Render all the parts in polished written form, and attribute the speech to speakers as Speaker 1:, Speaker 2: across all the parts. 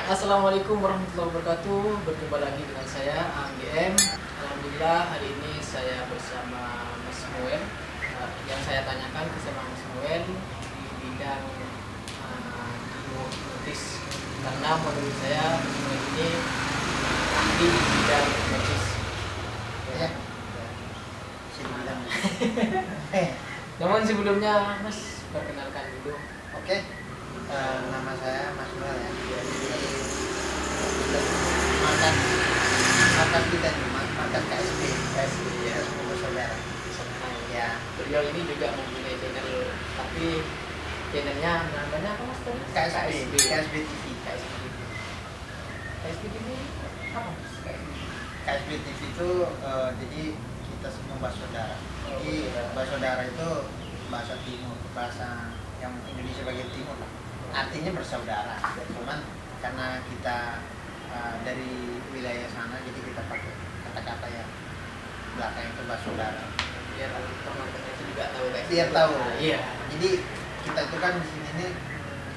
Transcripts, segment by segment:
Speaker 1: Assalamualaikum warahmatullahi wabarakatuh. Berjumpa lagi dengan saya AMGM. Alhamdulillah hari ini saya bersama Mas Samuel. Yang saya tanyakan ke sama Mas Samuel di bidang hipnotis, karena menurut saya Mas Samuel ini ahli di bidang hipnotis.
Speaker 2: Ya, bilang.
Speaker 1: Namun sebelumnya Mas perkenalkan dulu.
Speaker 2: Oke, nama saya Mas Mel ya. Makan kita di makan KSB ya, semua saudara. Ya,
Speaker 1: Beliau ini juga mempunyai channel, tapi channelnya namanya apa Mas tadi?
Speaker 2: KSB TV.
Speaker 1: KSB TV apa Mas?
Speaker 2: KSB TV itu jadi kita semua bersaudara. Jadi bersaudara itu bahasa timur, bahasa yang Indonesia bagian timur lah. Artinya bersaudara. Cuman karena kita dari wilayah sana, jadi kita pakai kata-kata yang belakang itu bersaudara.
Speaker 1: Biar penonton itu juga tahu guys.
Speaker 2: Biar tahu.
Speaker 1: Iya.
Speaker 2: Jadi kita itu kan di sini nih,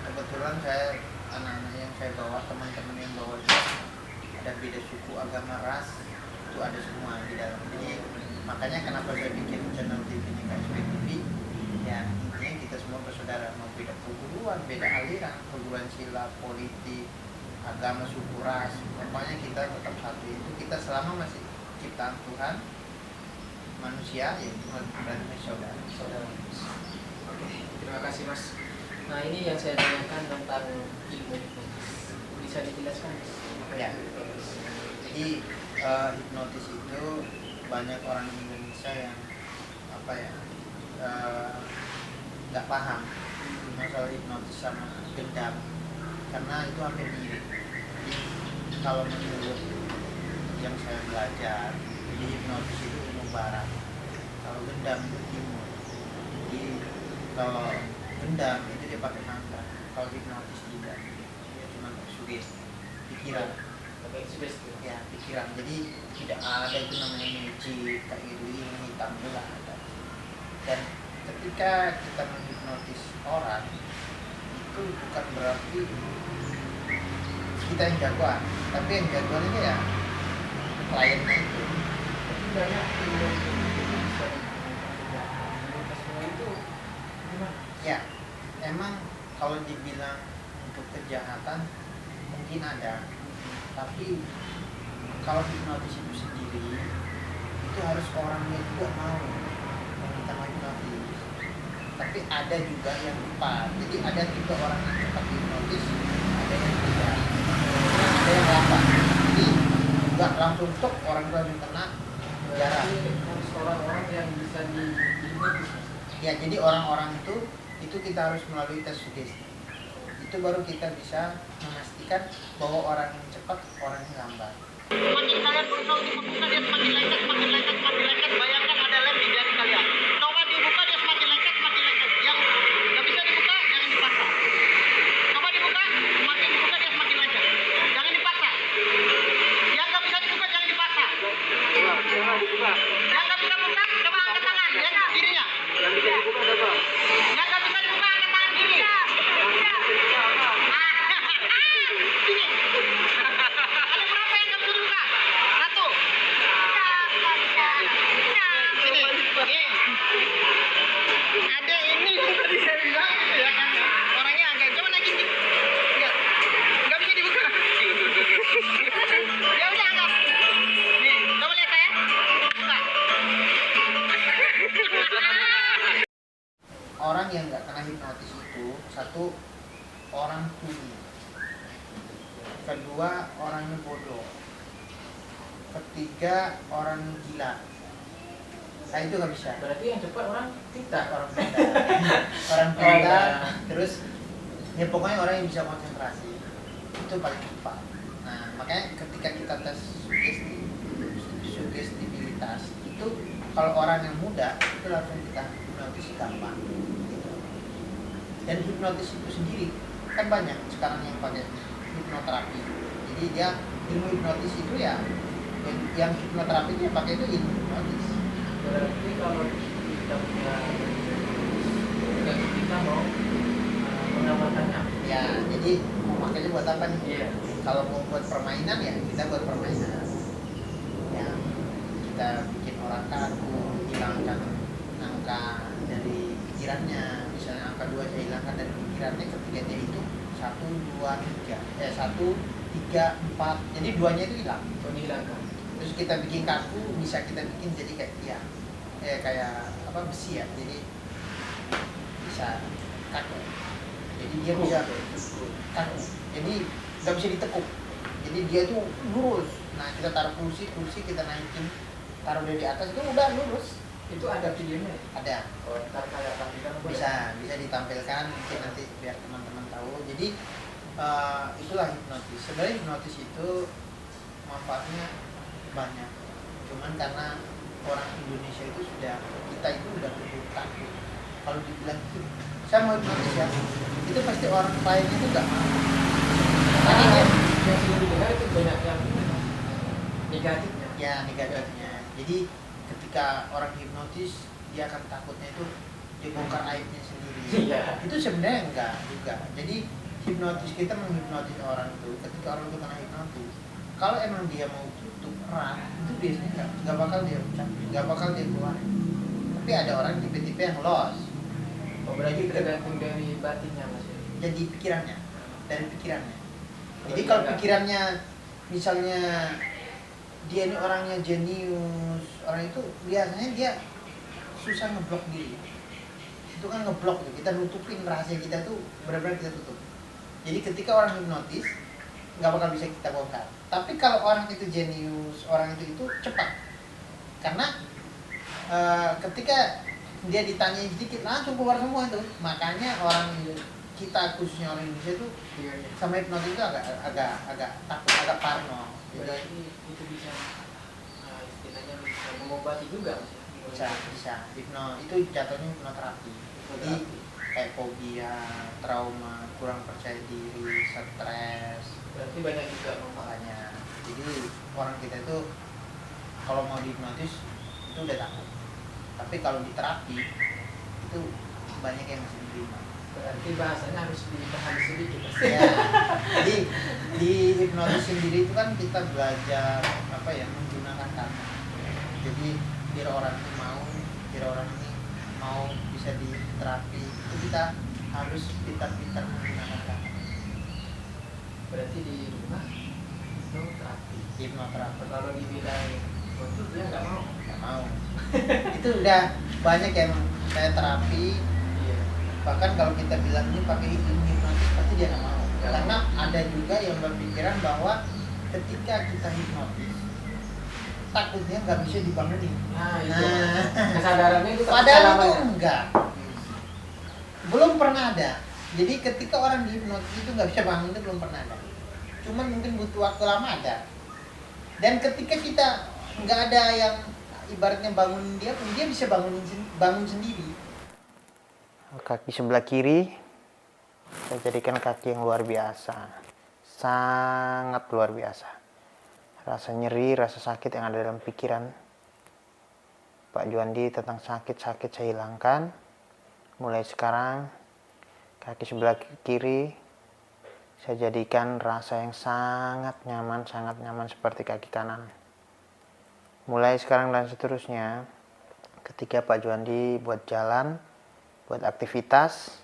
Speaker 2: kebetulan saya anak-anak yang saya bawa, teman-teman yang bawa itu ada beda suku, agama, ras, itu ada semua di dalam. Jadi makanya kenapa saya bikin channel TV-nya KSB TV, ya intinya kita semua bersaudara, mau beda perguruan, beda aliran, perguruan silat, politik, agama, suku, ras, pokoknya kita tetap satu. Itu kita selama masih ciptaan Tuhan, manusia, ya itu berarti saudara.
Speaker 1: Oke, terima kasih Mas. Nah ini yang saya tanyakan tentang ilmu hipnotis. Bisa dijelaskan Mas?
Speaker 2: Ya. Jadi hipnotis itu banyak orang Indonesia yang apa ya nggak paham masalah hipnotis sama gendam, karena itu hampir mirip. Jadi kalau menurut yang saya belajar, jadi hipnotis itu ilmu barat, kalau gendam itu timur. Jadi kalau gendam itu dia pakai mantra, kalau hipnotis tidak, dia cuma sugesti, pikiran. Ya, pikiran. Jadi tidak ada itu namanya magic kayak gitu, ini hitam itu nggak ada. Dan ketika kita menghipnotis orang, itu bukan berarti kita yang jagoan, tapi yang jagoan ini ya kliennya itu.
Speaker 1: Banyak ilmu bisa semua itu gimana?
Speaker 2: Ya, emang kalau dibilang untuk kejahatan mungkin ada, tapi kalau hipnotis itu sendiri itu harus orangnya juga mau kita mau hipnotis. Tapi ada juga yang lupa, jadi ada tipe orang yang cepat hipnotis, ada yang tidak, ada yang lambat. Jadi nggak langsung tok orang itu langsung kena jarang.
Speaker 1: Harus orang-orang yang bisa dihipnotis.
Speaker 2: Ya, jadi orang-orang itu kita harus melalui tes sugesti. Itu baru kita bisa memastikan bahwa orang yang cepat, orang yang lambat.
Speaker 3: Semakin kalian berusaha untuk membuka, dia semakin lengket. Bayangkan ada lem di jari kalian. Coba dibuka, dia semakin lengket. Yang nggak bisa dibuka, jangan dipaksa. Coba dibuka, semakin dibuka dia semakin lengket. Jangan dipaksa. Yang nggak bisa dibuka, jangan dipaksa. Yang nggak bisa buka, coba angkat tangan, ya kirinya. Yang bisa dibuka coba. Yang nggak bisa dibuka, angkat tangan kiri. Sini. Ada berapa yang nggak bisa dibuka? Satu. Sini. Nih. Ada ini yang tadi saya bilang gitu ya kan. Orangnya agak coba naikin dikit. Nggak bisa dibuka. Ya udah angkat. Nih, coba lihat saya. Buka.
Speaker 2: Orang yang nggak kena hipnotis itu, satu, orang tuli, kedua, orangnya bodoh, ketiga, orang gila. Nah itu nggak bisa.
Speaker 1: Berarti yang cepat orang kita.
Speaker 2: Orang pintar, orang pintar, terus ya pokoknya orang yang bisa konsentrasi itu paling cepat. Nah makanya ketika kita tes sugestibilitas itu, kalau orang yang muda itu langsung kita hipnotis gampang gitu. Dan hipnotis itu sendiri kan banyak sekarang yang pakai hipnoterapi. Jadi dia ilmu hipnotis itu ya yang hipnoterapi dia pakai itu ilmu hipnotis.
Speaker 1: Berarti kalau kita punya kita mau mengamalkannya.
Speaker 2: Ya, jadi makanya buat apa nih?
Speaker 1: Iya.
Speaker 2: Kalau mau buat permainan ya kita buat permainan yang kita bikin orang kaku, hilangkan angka dari pikirannya. Misalnya angka 2 saya hilangkan dari pikirannya ketika dia itu 1, 2, 3 1, 3, 4, jadi 2-nya itu hilang.
Speaker 1: Oh, dihilangkan.
Speaker 2: Terus kita bikin kaku, bisa kita bikin jadi kayak tiang, kayak apa, besi ya, jadi bisa kaku, jadi dia bisa kaku, jadi nggak bisa ditekuk, jadi dia tuh lurus. Nah kita taruh kursi kita naikin, taruh dari atas itu udah lurus.
Speaker 1: Itu ada videonya?
Speaker 2: Ada.
Speaker 1: Oh, ntar kayak tampilkan boleh?
Speaker 2: Bisa ditampilkan mungkin nanti biar teman-teman tahu. Jadi itulah hipnotis. Sebenarnya hipnotis itu manfaatnya banyak, cuman karena orang Indonesia itu kita itu udah takut kalau dibilang saya mau hipnotis ya, itu pasti orang lain itu nggak mau. Karena
Speaker 1: yang sering didengar itu banyak yang negatifnya.
Speaker 2: ya negatifnya. Jadi ketika orang hipnotis dia akan takutnya itu dia bongkar aibnya sendiri.
Speaker 1: Iya.
Speaker 2: Itu sebenarnya enggak juga. Jadi hipnotis, kita menghipnotis orang itu, ketika orang itu kena hipnotis, kalau emang dia mau tutup erat, itu biasanya nggak bakal dia ucapin, nggak bakal dia keluarin. Tapi ada orang tipe-tipe yang loss.
Speaker 1: Oh, berarti tergantung dari batinnya mas ya?
Speaker 2: Jadi pikirannya, dari pikirannya. Jadi kalau pikirannya misalnya dia ini orangnya jenius, orang itu biasanya dia susah ngeblok diri. Itu kan ngeblok tuh, kita nutupin rahasia kita tuh, benar-benar kita tutup. Jadi ketika orang hipnotis nggak bakal bisa kita bongkar. Tapi kalau orang itu jenius, orang itu cepat, karena ketika dia ditanya sedikit langsung keluar semua itu. Makanya orang kita, khususnya orang Indonesia itu sama hipnotis itu agak takut, agak parno.
Speaker 1: Berarti itu bisa istilahnya bisa mengobati juga mas ya?
Speaker 2: Bisa. Itu jatuhnya hipnoterapi. Jadi kayak fobia, trauma, kurang percaya diri, stres.
Speaker 1: Berarti banyak juga manfaatnya.
Speaker 2: Jadi orang kita itu kalau mau dihipnotis itu udah takut. Tapi kalau di terapi itu banyak yang masih diterima.
Speaker 1: Berarti bahasanya harus dibahas sedikit mas.
Speaker 2: Ya, jadi di hipnotis sendiri itu kan kita belajar menggunakan kata. Jadi biar orang ini mau bisa diterapi itu kita harus pintar-pintar menggunakan kata.
Speaker 1: Berarti di rumah itu terapi.
Speaker 2: Hipnoterapi.
Speaker 1: Kalau dibilang untuk dia nggak mau.
Speaker 2: Itu udah banyak yang saya terapi.
Speaker 1: Iya.
Speaker 2: Bahkan kalau kita bilang ini pakai hipnotis pasti dia nggak mau. Karena ada juga yang berpikiran bahwa ketika kita hipnotis takutnya nggak bisa dibangunin.
Speaker 1: Nah itu kesadarannya itu
Speaker 2: Padahal itu enggak, belum pernah ada. Jadi ketika orang dihipnotis itu nggak bisa bangun, itu belum pernah ada. Cuman mungkin butuh waktu lama ada. Dan ketika kita nggak ada yang ibaratnya bangun dia bisa bangun sendiri. Kaki sebelah kiri saya jadikan kaki yang luar biasa, sangat luar biasa. Rasa nyeri, rasa sakit yang ada dalam pikiran Pak Juandi tentang sakit-sakit saya hilangkan. Mulai sekarang kaki sebelah kiri saya jadikan rasa yang sangat nyaman seperti kaki kanan. Mulai sekarang dan seterusnya, ketika Pak Juandi buat jalan, buat aktivitas,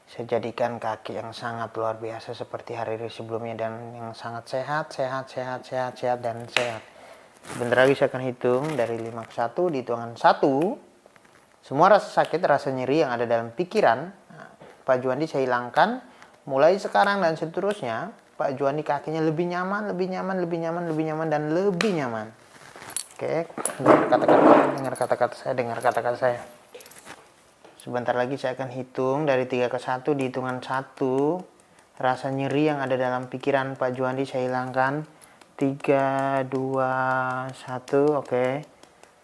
Speaker 2: saya jadikan kaki yang sangat luar biasa seperti hari-hari sebelumnya dan yang sangat sehat dan sehat. Sebentar lagi saya akan hitung dari 5 ke 1, di hitungan 1 semua rasa sakit, rasa nyeri yang ada dalam pikiran Pak Juandi saya hilangkan. Mulai sekarang dan seterusnya Pak Juandi kakinya lebih nyaman dan lebih nyaman. Oke, dengar kata-kata saya. Sebentar lagi saya akan hitung dari 3 ke 1, di hitungan 1 rasa nyeri yang ada dalam pikiran Pak Juandi saya hilangkan. 3, 2, 1, oke.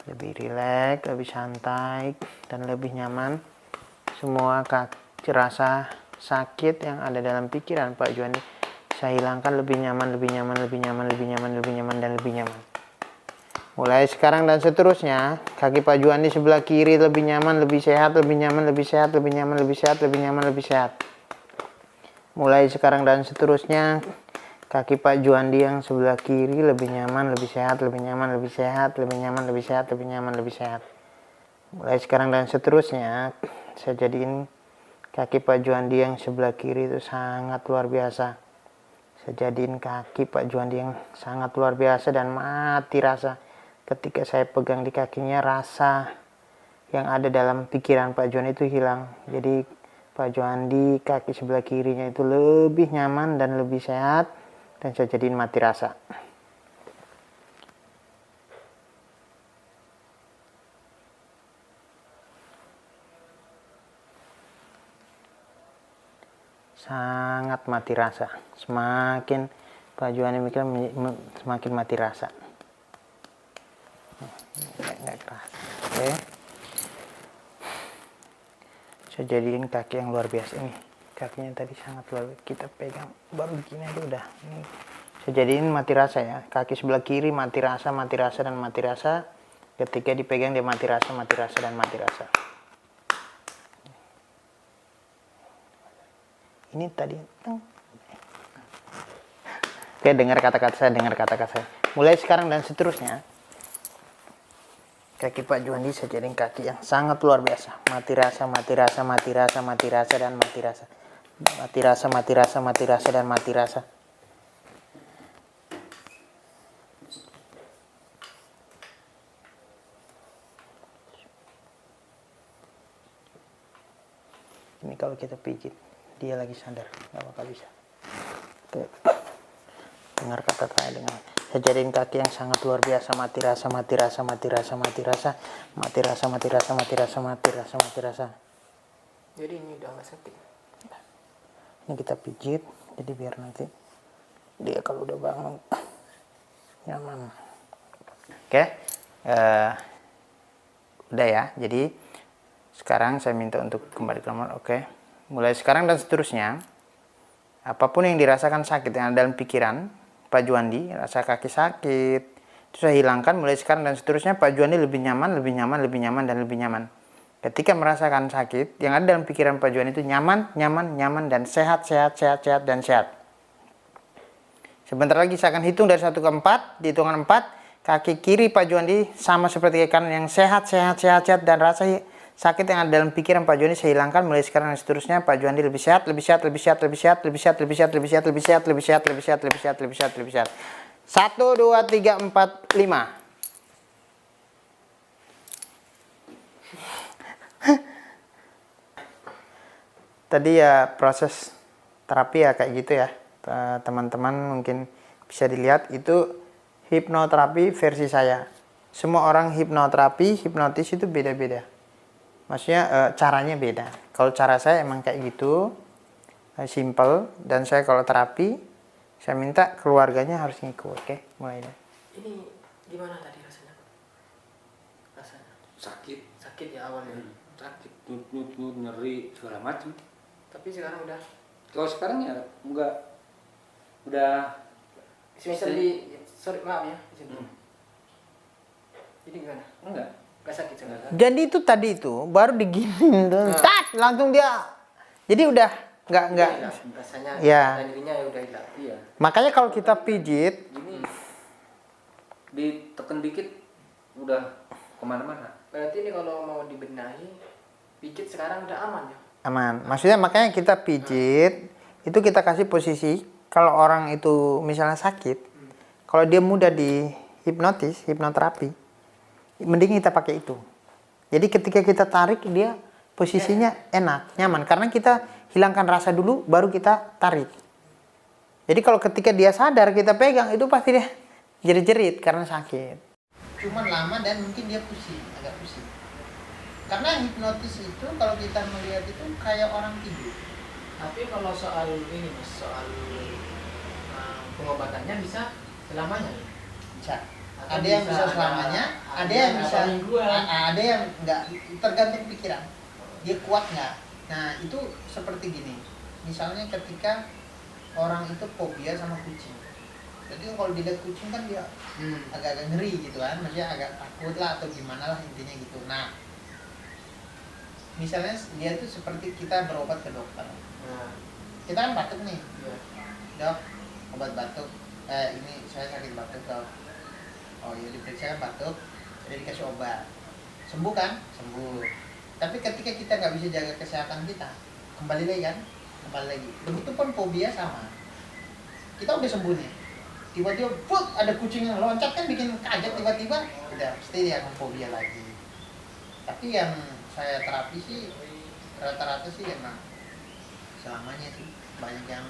Speaker 2: Lebih rileks, lebih santai dan lebih nyaman. Semua rasa sakit yang ada dalam pikiran Pak Juandi saya hilangkan, lebih nyaman dan lebih nyaman. Mulai sekarang dan seterusnya, kaki Pak Juandi sebelah kiri lebih nyaman, lebih sehat, lebih nyaman, lebih sehat, lebih nyaman, lebih sehat, lebih nyaman, lebih sehat. Mulai sekarang dan seterusnya, kaki Pak Juandi yang sebelah kiri lebih nyaman, lebih sehat, lebih nyaman, lebih sehat, lebih nyaman, lebih sehat, lebih nyaman, lebih sehat. Mulai sekarang dan seterusnya, saya jadiin kaki Pak Juandi yang sebelah kiri itu sangat luar biasa. Saya jadiin kaki Pak Juandi yang sangat luar biasa dan mati rasa. Ketika saya pegang di kakinya, rasa yang ada dalam pikiran Pak Juandi itu hilang. Jadi Pak Juandi kaki sebelah kirinya itu lebih nyaman dan lebih sehat, dan saya jadiin mati rasa. Sangat mati rasa. Semakin Pak Juandi mikir, semakin mati rasa. Nggak keras. Oke. Saya jadiin kaki yang luar biasa ini. Kakinya tadi sangat luar biasa. Kita pegang baru begini aja udah. Ini saya jadiin mati rasa ya. Kaki sebelah kiri mati rasa, dan mati rasa. Ketika dipegang dia mati rasa, dan mati rasa. Ini tadi. Oke, dengar kata-kata saya. Mulai sekarang dan seterusnya, kaki Pak Juandi saya jadiin kaki yang sangat luar biasa. Mati rasa, dan mati rasa. Mati rasa, dan mati rasa. Ini kalau kita pijit, dia lagi sadar, nggak bakal bisa. Oke. Dengar kata saya dengan saya jadiin kaki yang sangat luar biasa. Mati rasa.
Speaker 1: Jadi ini udah nggak sakit.
Speaker 2: Ini kita pijit, jadi biar nanti dia kalau udah bangun nyaman. Oke, udah ya. Jadi sekarang saya minta untuk kembali ke nomor. Oke, mulai sekarang dan seterusnya, apapun yang dirasakan sakit yang ada dalam pikiran Pak Juandi, rasa kaki sakit, itu saya hilangkan. Mulai sekarang dan seterusnya Pak Juandi lebih nyaman, dan lebih nyaman. Ketika merasakan sakit, yang ada dalam pikiran Pak Juandi itu nyaman, dan sehat, dan sehat. Sebentar lagi saya akan hitung dari 1 ke 4. Di hitungan 4, kaki kiri Pak Juandi sama seperti kaki kanan yang sehat, dan rasa sakit yang ada dalam pikiran Pak Juandi saya hilangkan. Mulai sekarang dan seterusnya Pak Juandi lebih sehat. 1, 2, 3, 4, 5. Tadi ya proses terapi ya kayak gitu ya. Teman-teman mungkin bisa dilihat itu hipnoterapi versi saya. Semua orang hipnotis itu beda-beda. Maksudnya caranya beda. Kalau cara saya emang kayak gitu, simple. Dan saya kalau terapi, saya minta keluarganya harus ngikut. Oke, mulai deh.
Speaker 1: Ini gimana tadi rasanya? Sakit ya awalnya.
Speaker 4: Sakit, nyut, nyeri, segala macam.
Speaker 1: Tapi sekarang udah.
Speaker 4: Kalau sekarang ya enggak, udah.
Speaker 1: Misal sorry maaf ya. Jadi gimana?
Speaker 4: Enggak
Speaker 1: sakit sekarang.
Speaker 2: Jadi itu tadi itu baru diginin, langsung dia. Jadi udah enggak.
Speaker 1: Rasanya
Speaker 2: ya.
Speaker 1: dirinya ya udah hilang.
Speaker 4: Iya.
Speaker 2: Makanya kalau kita pijit,
Speaker 4: Gini, ditekan dikit udah kemana-mana.
Speaker 1: Berarti ini kalau mau dibenahi, pijit sekarang udah aman ya?
Speaker 2: aman. Maksudnya makanya kita pijit, itu kita kasih posisi. Kalau orang itu misalnya sakit, kalau dia mudah di hipnoterapi, mending kita pakai itu. Jadi ketika kita tarik, dia posisinya enak, nyaman. Karena kita hilangkan rasa dulu, baru kita tarik. Jadi kalau ketika dia sadar, kita pegang, itu pasti dia jerit-jerit karena sakit.
Speaker 3: Cuman lama dan mungkin dia agak pusing. Karena hipnotis itu kalau kita melihat itu kayak orang tidur.
Speaker 1: Tapi kalau soal ini mas, soal pengobatannya bisa selamanya?
Speaker 3: Bisa. Ada yang bisa selamanya, ada yang bisa, ada yang enggak, tergantung pikiran. Dia kuat nggak? Nah itu seperti gini. Misalnya ketika orang itu fobia sama kucing. Jadi kalau dilihat kucing kan dia agak-agak ngeri gitu kan, maksudnya agak takut lah atau gimana lah intinya gitu. Nah, misalnya dia tuh seperti kita berobat ke dokter.
Speaker 2: Kita kan batuk nih,
Speaker 1: Iya.
Speaker 2: dok, obat batuk. Ini saya sakit batuk dok. Oh ya diperiksa kan batuk, jadi dikasih obat. Sembuh kan? Sembuh. Tapi ketika kita nggak bisa jaga kesehatan kita, kembali lagi kan? Kembali lagi. Begitupun fobia sama. Kita udah sembuh nih, tiba-tiba put ada kucing yang loncat kan bikin kaget tiba-tiba, udah pasti dia akan fobia lagi. Tapi yang saya terapi sih rata-rata sih emang selamanya sih banyak yang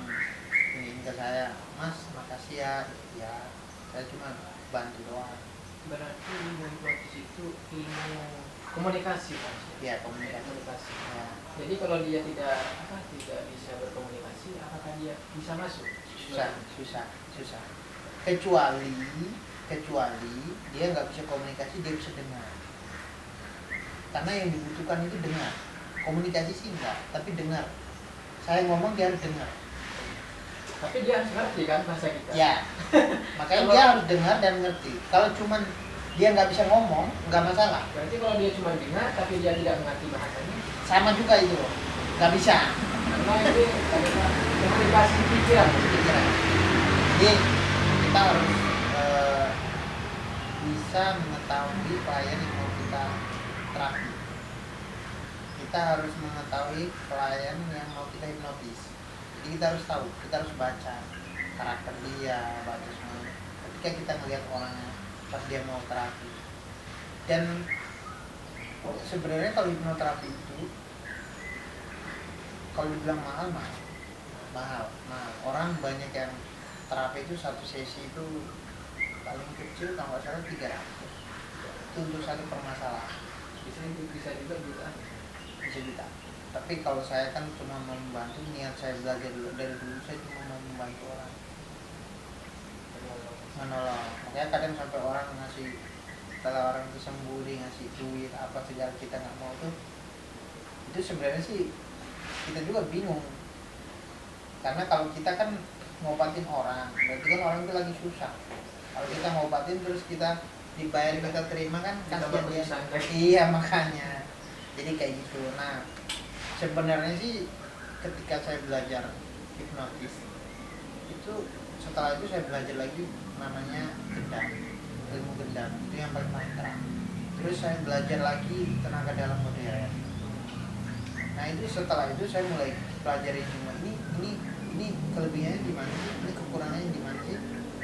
Speaker 2: ingin ke saya, mas makasih ya, ya saya cuma bantu doang.
Speaker 1: Berarti ilmu hipnotis itu ilmu komunikasi kan?
Speaker 2: Ya komunikasi.
Speaker 1: Komunikasi.
Speaker 2: Ya,
Speaker 1: Jadi kalau dia tidak bisa berkomunikasi, apakah dia bisa masuk?
Speaker 2: susah. Kecuali dia nggak bisa komunikasi, dia bisa dengar. Karena yang dibutuhkan itu dengar. Komunikasi sih enggak, tapi dengar. Saya ngomong dia harus dengar.
Speaker 1: Tapi dia harus ngerti kan bahasa kita.
Speaker 2: Ya, makanya dia harus dengar dan ngerti. Kalau cuman dia nggak bisa ngomong, nggak masalah.
Speaker 1: Berarti kalau dia cuma dengar tapi dia tidak mengerti bahasanya,
Speaker 2: Sama juga itu loh, nggak bisa.
Speaker 1: karena ini adalah komunikasi pikiran.
Speaker 2: Pikiran. Jadi kita harus bisa mengetahui klien yang mau kita terapi. Kita harus mengetahui klien yang mau kita hipnotis. Jadi kita harus tahu, kita harus baca karakter dia, baca semua. Ketika kita melihat orangnya pas dia mau terapi. Dan sebenarnya kalau hipnoterapi itu kalau dibilang mahal. Orang banyak yang terapi itu satu sesi itu paling kecil kalau nggak salah 300. Itu untuk satu permasalahan.
Speaker 1: Bisa juga jutaan.
Speaker 2: Bisa juta. Tapi kalau saya kan cuma membantu, niat saya belajar dari dulu saya cuma mau membantu orang, menolong. Makanya kadang sampai orang ngasih, kalau orang itu sembuh dia ngasih duit apa segala kita nggak mau tuh, itu sebenarnya sih kita juga bingung. Karena kalau kita kan ngobatin orang, berarti kan orang itu lagi susah. Kalau kita ngobatin terus kita dibayar kita terima kan kasihan dia. Iya makanya. Jadi kayak gitu. Nah sebenarnya sih ketika saya belajar hipnotis itu, setelah itu saya belajar lagi namanya gendam, ilmu gendam itu yang paling mantra. Terus saya belajar lagi tenaga dalam modern. Nah itu setelah itu saya mulai pelajari semua ini kelebihannya di mana sih, ini kekurangannya di mana sih.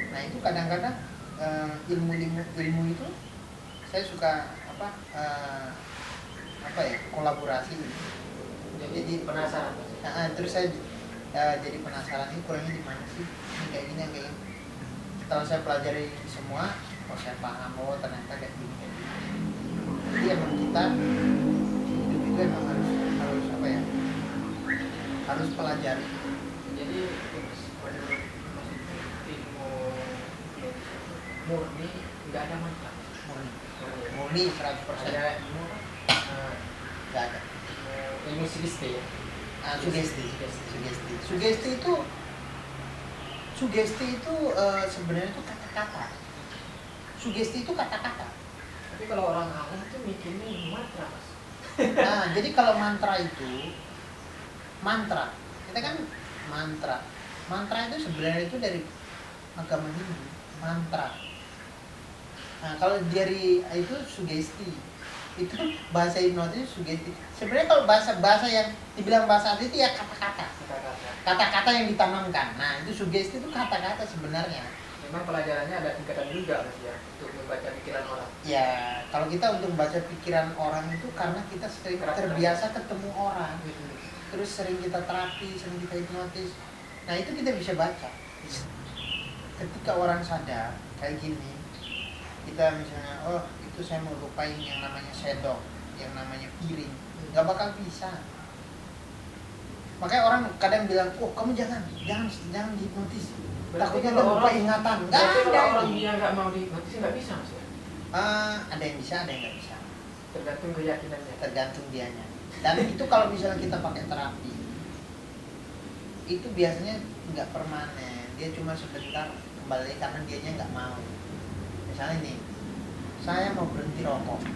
Speaker 2: Nah itu kadang-kadang ilmu itu saya suka kolaborasi. Jadi
Speaker 1: penasaran.
Speaker 2: Terus saya jadi penasaran ini kurangnya di mana sih, ini kayak gini yang kayak gini. Setelah saya pelajari semua, saya paham ternyata kayak gini. Jadi emang kita hidup itu emang harus pelajari.
Speaker 1: Jadi menurut ilmu murni nggak ada manfaat.
Speaker 2: Murni 100%.
Speaker 1: Ada ilmu
Speaker 2: Nggak ada.
Speaker 1: ilmu sugesti ya.
Speaker 2: Sugesti itu sebenarnya itu kata-kata. Sugesti itu kata-kata.
Speaker 1: Tapi kalau orang awam tuh mikirnya mantra, Mas.
Speaker 2: Nah, jadi kalau mantra itu kita kan mantra itu sebenarnya itu dari agama Hindu, mantra. Nah, kalau dari itu sugesti, itu bahasa hipnotis sugesti. Sebenarnya kalau bahasa yang dibilang bahasa asli itu ya kata-kata yang ditanamkan. Nah, itu sugesti itu kata-kata sebenarnya.
Speaker 1: Memang pelajarannya ada tingkatan juga, Mas ya, untuk membaca pikiran orang.
Speaker 2: Ya, kalau kita untuk baca pikiran orang itu karena kita sering terbiasa ketemu orang, terus sering kita terapi, sering kita hipnotis. Nah, itu kita bisa baca. Ketika orang sadar kayak gini, kita misalnya, oh itu saya mau lupain yang namanya sendok, yang namanya piring, nggak bakal bisa. Makanya orang kadang bilang, oh kamu jangan dihipnotis, takutnya dia lupa ingatan. Nggak
Speaker 1: Berarti
Speaker 2: ada.
Speaker 1: kalau orang dia nggak mau dihipnotis nggak bisa, Mas ya?
Speaker 2: Ada yang bisa, ada yang nggak bisa.
Speaker 1: Tergantung keyakinannya.
Speaker 2: Tergantung dianya. Dan itu kalau misalnya kita pakai terapi, itu biasanya nggak permanen. Dia cuma sebentar kembali karena dianya nggak mau. Misalnya nih, saya mau berhenti rokok.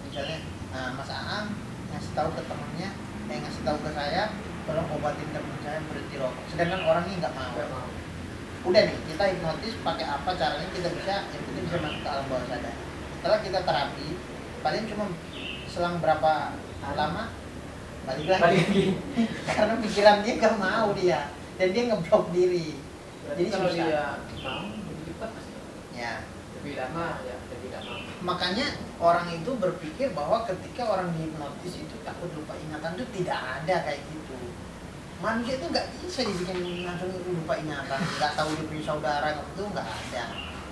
Speaker 2: Misalnya, Mas Aang ngasih tahu ke temennya, ngasih tahu ke saya tolong obatin teman saya berhenti rokok, sedangkan orangnya nggak mau.
Speaker 1: Nggak mau.
Speaker 2: Udah nih, kita hipnotis pakai apa caranya kita bisa, yang penting bisa masuk ke alam bawah sadar. Setelah kita terapi, paling cuma selang berapa lama balik lagi. Karena pikiran dia nggak mau dia, dan dia ngeblok diri.
Speaker 1: Berarti
Speaker 2: Jadi
Speaker 1: kalau
Speaker 2: susah.
Speaker 1: dia mau lebih cepat pasti.
Speaker 2: Ya,
Speaker 1: Lebih lama ya lebih lama.
Speaker 2: makanya orang itu berpikir bahwa ketika orang dihipnotis itu takut lupa ingatan, itu tidak ada kayak gitu. Manusia itu nggak bisa dibikin langsung lupa ingatan, nggak tahu dia punya saudara, itu nggak ada.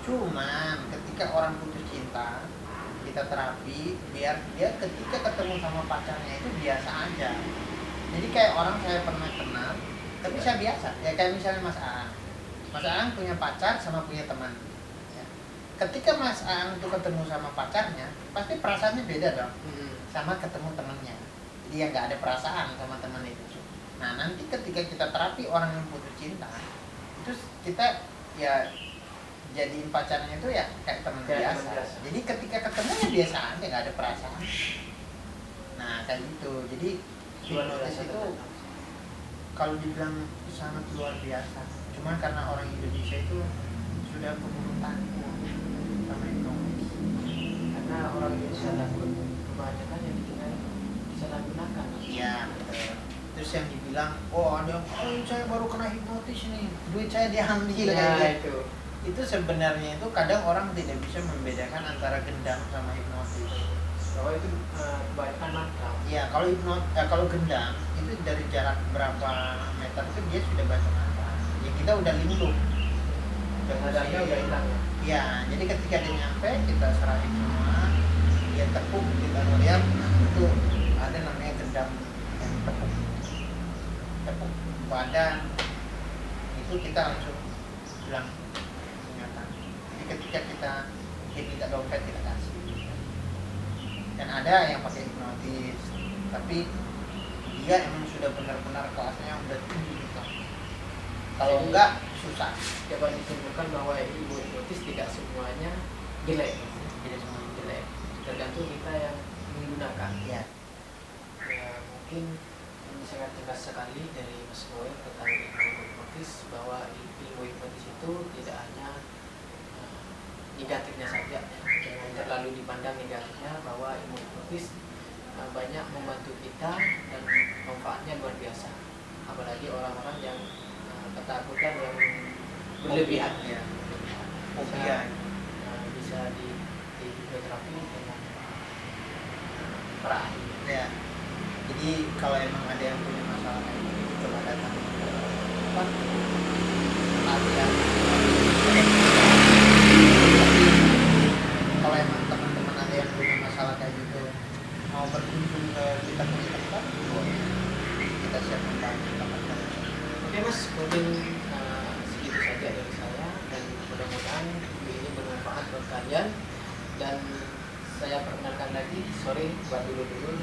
Speaker 2: Cuman ketika orang putus cinta, kita terapi biar dia ketika ketemu sama pacarnya itu biasa aja. Jadi kayak orang saya pernah kenal, tapi saya biasa. Ya kayak misalnya Mas Aang. Mas Aang punya pacar sama punya teman. Ya. Ketika Mas Aang itu ketemu sama pacarnya, pasti perasaannya beda dong sama ketemu temannya. Jadi yang nggak ada perasaan sama teman itu. Nah nanti ketika kita terapi orang yang putus cinta, itu kita ya jadiin pacarnya itu ya kayak teman
Speaker 1: Kayak
Speaker 2: biasa.
Speaker 1: teman biasa.
Speaker 2: Jadi ketika ketemunya biasa aja, nggak ada perasaan. Nah kayak gitu. Jadi hipnotis itu kalau dibilang sangat luar biasa. Cuma karena orang Indonesia itu sudah keburu takut sama hipnotis.
Speaker 1: Karena orang Indonesia takut kebanyakan yang disalahgunakan.
Speaker 2: Iya betul. Terus yang dibilang, oh ada yang, oh saya baru kena hipnotis nih, duit saya diambil kayak gitu. Itu sebenarnya itu kadang orang tidak bisa membedakan antara gendam sama hipnotis.
Speaker 1: Bahwa itu kebanyakan nakal.
Speaker 2: Iya, kalau gendam itu dari jarak berapa meter itu dia sudah baca mantra. Ya kita udah linduh.
Speaker 1: Sadarnya udah hilang ya.
Speaker 2: Iya, jadi ketika dia nyampe kita serahin semua, dia tepuk, kita melihat itu ada namanya gendam yang tepuk badan, itu kita langsung bilang ingatan. Jadi ketika dia minta dompet kita kasih. Dan ada yang pakai hipnotis, tapi dia emang sudah benar-benar kelasnya udah tinggi gitu. Kalau
Speaker 1: Jadi,
Speaker 2: enggak susah.
Speaker 1: Coba ditentukan bahwa ibu hipnotis tidak semuanya jelek.
Speaker 2: Jadi semua
Speaker 1: Jelek. Tergantung kita yang menggunakan.
Speaker 2: ya.
Speaker 1: Ya, mungkin ini sangat jelas sekali dari Mas Noel tentang ilmu hipnotis, bahwa ilmu hipnotis itu tidak hanya negatifnya saja, jangan terlalu dipandang negatifnya, bahwa ilmu hipnotis banyak membantu kita dan manfaatnya luar biasa, apalagi orang-orang yang ketakutan yang berlebihan
Speaker 2: Ya.
Speaker 1: bisa,
Speaker 2: Fobia.
Speaker 1: bisa di hipnoterapi dengan para ahli.
Speaker 2: Ya. Jadi kalau emang ada yang punya masalah kayak gitu, coba datang ke apa? Latihan. Kalau emang teman-teman ada yang punya masalah kayak gitu, mau berkunjung ke kita punya tempat, boleh. Kita siap membantu teman-teman.
Speaker 1: Oke Mas, mungkin segitu saja dari saya, dan mudah-mudahan video ini bermanfaat buat kalian. Dan saya perkenalkan lagi, sorry buat dulu,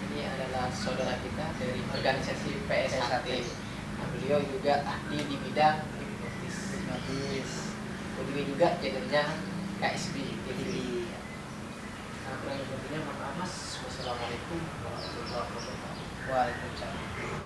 Speaker 1: ini adalah saudara kita dari organisasi PSHT. Nah, beliau juga ahli di bidang hipnotis.
Speaker 2: Hipnotis.
Speaker 1: Beliau juga channelnya KSB TV.
Speaker 2: Jadi
Speaker 1: Nah, kurang lebihnya mohon maaf Mas. Wassalamualaikum warahmatullahi wabarakatuh.
Speaker 2: Waalaikumsalam.